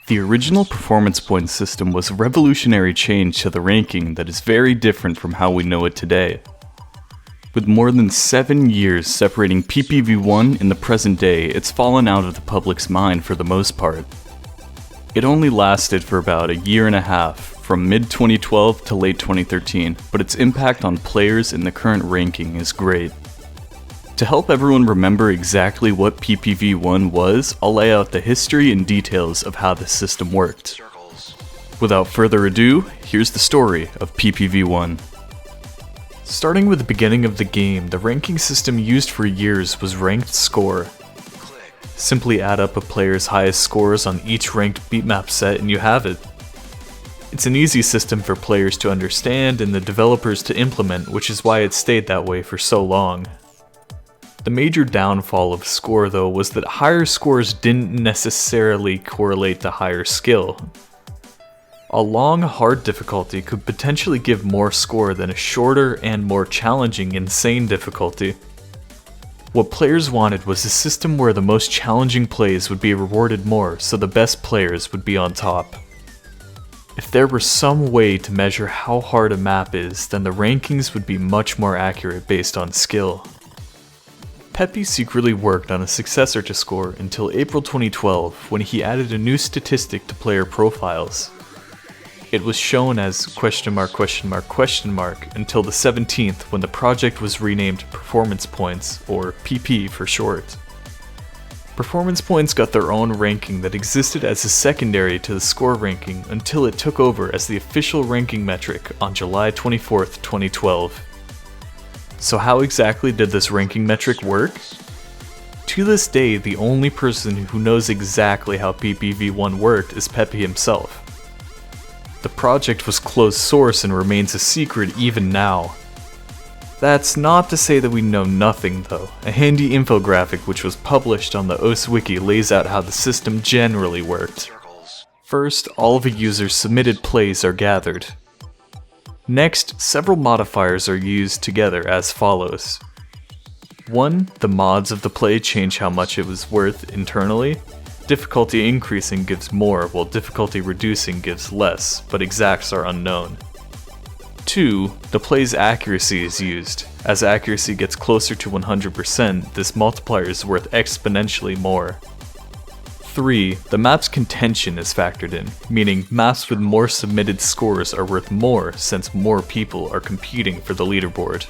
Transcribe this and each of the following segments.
The original performance points system was a revolutionary change to the ranking that is very different from how we know it today. With more than 7 years separating PPv1 and the present day, it's fallen out of the public's mind for the most part. It only lasted for about a year and a half, from mid-2012 to late 2013, but its impact on players in the current ranking is great. To help everyone remember exactly what PPv1 was, I'll lay out the history and details of how the system worked. Without further ado, here's the story of PPv1. Starting with the beginning of the game, the ranking system used for years was ranked score. Simply add up a player's highest scores on each ranked beatmap set and you have it. It's an easy system for players to understand and the developers to implement, which is why it stayed that way for so long. The major downfall of score though was that higher scores didn't necessarily correlate to higher skill. A long, hard difficulty could potentially give more score than a shorter and more challenging, insane difficulty. What players wanted was a system where the most challenging plays would be rewarded more, so the best players would be on top. If there were some way to measure how hard a map is, then the rankings would be much more accurate based on skill. Peppy secretly worked on a successor to score until April 2012 when he added a new statistic to player profiles. It was shown as until the 17th when the project was renamed Performance Points, or PP for short. Performance Points got their own ranking that existed as a secondary to the score ranking until it took over as the official ranking metric on July 24, 2012. So how exactly did this ranking metric work? To this day, the only person who knows exactly how PPv1 worked is Peppy himself. The project was closed source and remains a secret even now. That's not to say that we know nothing though. A handy infographic which was published on the OS Wiki lays out how the system generally worked. First, all of a user's submitted plays are gathered. Next, several modifiers are used together as follows. 1. The mods of the play change how much it was worth internally. Difficulty increasing gives more, while difficulty reducing gives less, but exacts are unknown. 2. The play's accuracy is used. As accuracy gets closer to 100%, this multiplier is worth exponentially more. 3. The map's contention is factored in, meaning maps with more submitted scores are worth more since more people are competing for the leaderboard.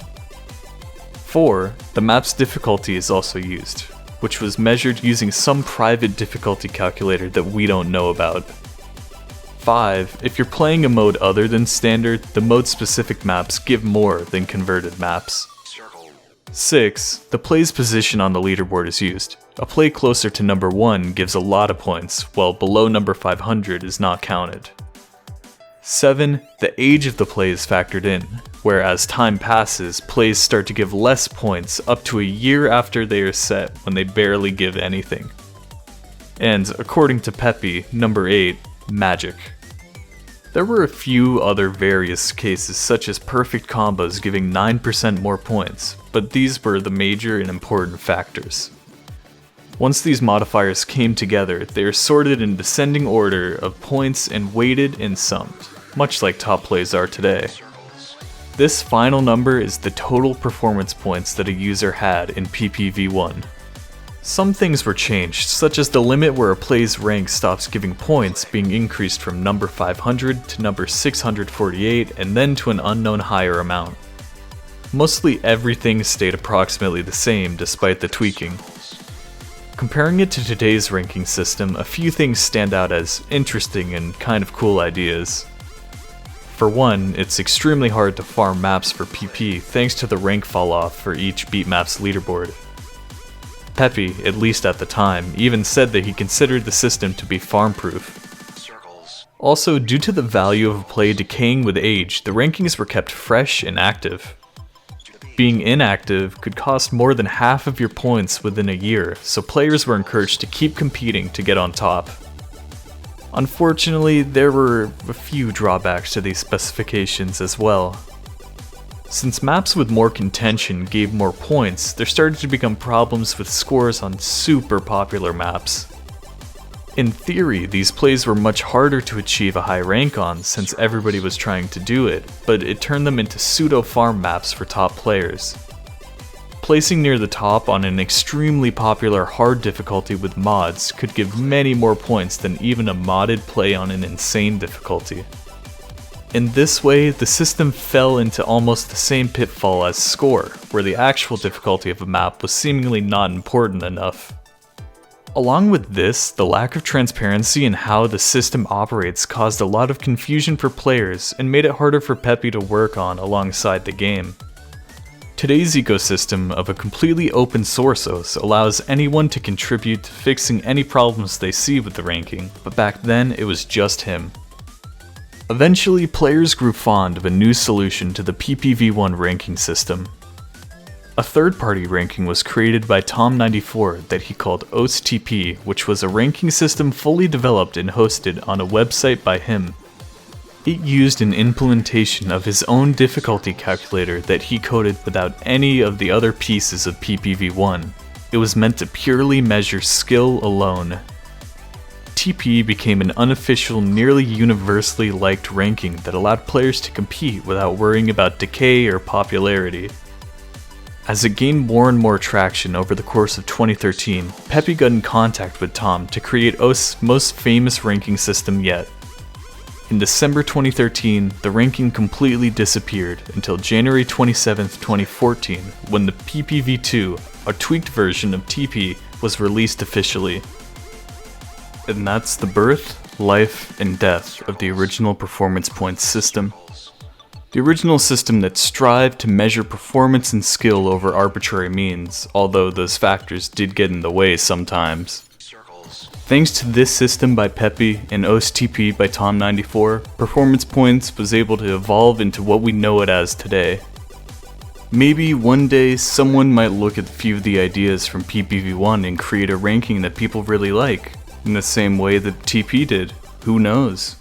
4. The map's difficulty is also used, which was measured using some private difficulty calculator that we don't know about. 5. If you're playing a mode other than standard, the mode-specific maps give more than converted maps. 6. The play's position on the leaderboard is used. A play closer to number 1 gives a lot of points, while below number 500 is not counted. 7. The age of the play is factored in, where as time passes, plays start to give less points up to a year after they are set when they barely give anything. And according to Peppy, number 8, magic. There were a few other various cases such as perfect combos giving 9% more points, but these were the major and important factors. Once these modifiers came together, they are sorted in descending order of points and weighted and summed, much like top plays are today. This final number is the total performance points that a user had in PPv1. Some things were changed, such as the limit where a play's rank stops giving points being increased from number 500 to number 648 and then to an unknown higher amount. Mostly everything stayed approximately the same despite the tweaking. Comparing it to today's ranking system, a few things stand out as interesting and kind of cool ideas. For one, it's extremely hard to farm maps for PP thanks to the rank falloff for each beatmap's leaderboard. Peppy, at least at the time, even said that he considered the system to be farm-proof. Also, due to the value of a play decaying with age, the rankings were kept fresh and active. Being inactive could cost more than half of your points within a year, so players were encouraged to keep competing to get on top. Unfortunately, there were a few drawbacks to these specifications as well. Since maps with more contention gave more points, there started to become problems with scores on super popular maps. In theory, these plays were much harder to achieve a high rank on since everybody was trying to do it, but it turned them into pseudo-farm maps for top players. Placing near the top on an extremely popular hard difficulty with mods could give many more points than even a modded play on an insane difficulty. In this way, the system fell into almost the same pitfall as Score, where the actual difficulty of a map was seemingly not important enough. Along with this, the lack of transparency in how the system operates caused a lot of confusion for players and made it harder for Peppy to work on alongside the game. Today's ecosystem of a completely open source OS allows anyone to contribute to fixing any problems they see with the ranking, but back then it was just him. Eventually, players grew fond of a new solution to the PPv1 ranking system. A third-party ranking was created by Tom94 that he called OSTP, which was a ranking system fully developed and hosted on a website by him. It used an implementation of his own difficulty calculator that he coded without any of the other pieces of PPv1. It was meant to purely measure skill alone. TP became an unofficial, nearly universally liked ranking that allowed players to compete without worrying about decay or popularity. As it gained more and more traction over the course of 2013, Peppy got in contact with Tom to create OS's most famous ranking system yet. In December 2013, the ranking completely disappeared until January 27, 2014, when the PPv2, a tweaked version of TP, was released officially. And that's the birth, life, and death of the original performance points system. The original system that strived to measure performance and skill over arbitrary means, although those factors did get in the way sometimes. Thanks to this system by Peppy and OSTP by Tom94, performance points was able to evolve into what we know it as today. Maybe one day someone might look at a few of the ideas from PPv1 and create a ranking that people really like, in the same way that TP did. Who knows?